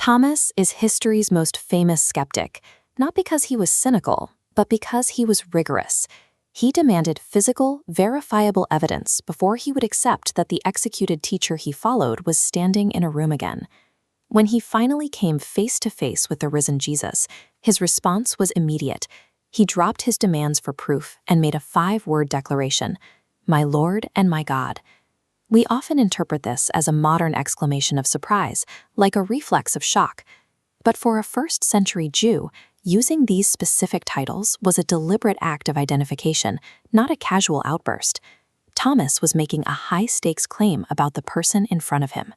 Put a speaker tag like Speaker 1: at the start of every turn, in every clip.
Speaker 1: Thomas is history's most famous skeptic, not because he was cynical, but because he was rigorous. He demanded physical, verifiable evidence before he would accept that the executed teacher he followed was standing in a room again. When he finally came face to face with the risen Jesus, his response was immediate. He dropped his demands for proof and made a 5-word declaration, "My Lord and my God." We often interpret this as a modern exclamation of surprise, like a reflex of shock. But for a first-century Jew, using these specific titles was a deliberate act of identification, not a casual outburst. Thomas was making a high-stakes claim about the person in front of him.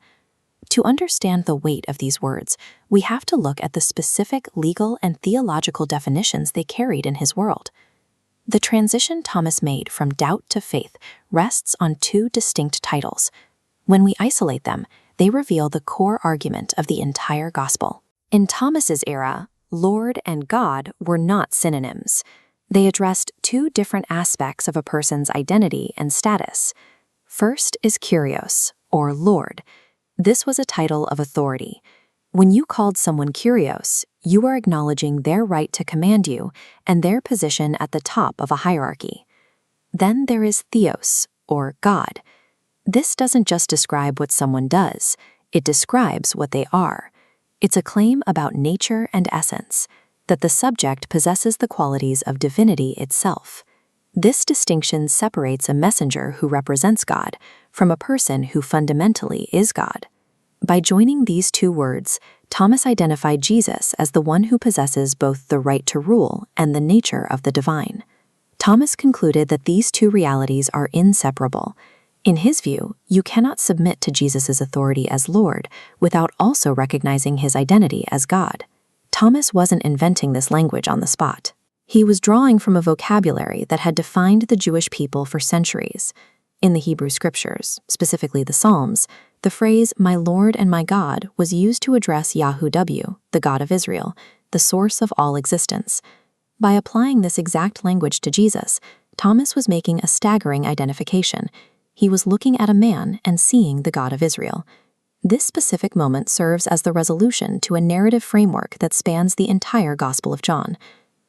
Speaker 1: To understand the weight of these words, we have to look at the specific legal and theological definitions they carried in his world. The transition Thomas made from doubt to faith rests on 2 distinct titles. When we isolate them, they reveal the core argument of the entire gospel. In Thomas's era, Lord and God were not synonyms. They addressed 2 different aspects of a person's identity and status. First is Kyrios, or Lord. This was a title of authority. When you called someone Kyrios, you were acknowledging their right to command you and their position at the top of a hierarchy. Then there is Theos, or God. This doesn't just describe what someone does, it describes what they are. It's a claim about nature and essence, that the subject possesses the qualities of divinity itself. This distinction separates a messenger who represents God from a person who fundamentally is God. By joining these 2 words, Thomas identified Jesus as the one who possesses both the right to rule and the nature of the divine. Thomas concluded that these 2 realities are inseparable. In his view, you cannot submit to Jesus' authority as Lord without also recognizing his identity as God. Thomas wasn't inventing this language on the spot. He was drawing from a vocabulary that had defined the Jewish people for centuries. In the Hebrew scriptures, specifically the Psalms, the phrase, "My Lord and my God," was used to address Yahuwah, the God of Israel, the source of all existence. By applying this exact language to Jesus, Thomas was making a staggering identification. He was looking at a man and seeing the God of Israel. This specific moment serves as the resolution to a narrative framework that spans the entire Gospel of John.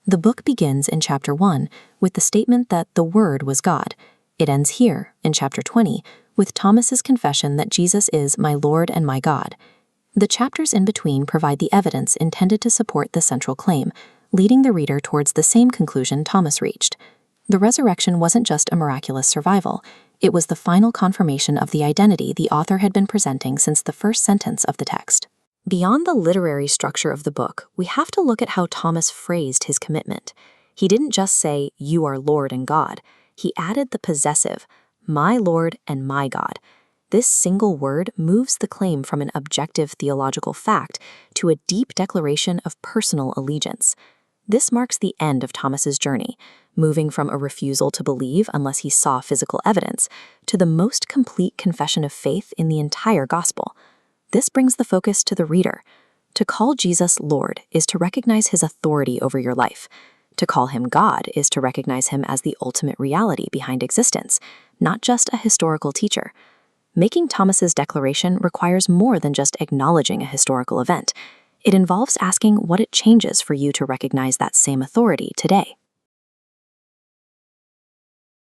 Speaker 1: The book begins in chapter 1 with the statement that the Word was God. It ends here, in chapter 20, with Thomas's confession that Jesus is my Lord and my God. The chapters in between provide the evidence intended to support the central claim, leading the reader towards the same conclusion Thomas reached. The resurrection wasn't just a miraculous survival, it was the final confirmation of the identity the author had been presenting since the first sentence of the text. Beyond the literary structure of the book, we have to look at how Thomas phrased his commitment. He didn't just say, "You are Lord and God." He added the possessive, "my Lord and my God." This single word moves the claim from an objective theological fact to a deep declaration of personal allegiance. This marks the end of Thomas's journey, moving from a refusal to believe unless he saw physical evidence to the most complete confession of faith in the entire gospel. This brings the focus to the reader. To call Jesus Lord is to recognize his authority over your life. To call him God is to recognize him as the ultimate reality behind existence, not just a historical teacher. Making Thomas's declaration requires more than just acknowledging a historical event. It involves asking what it changes for you to recognize that same authority today.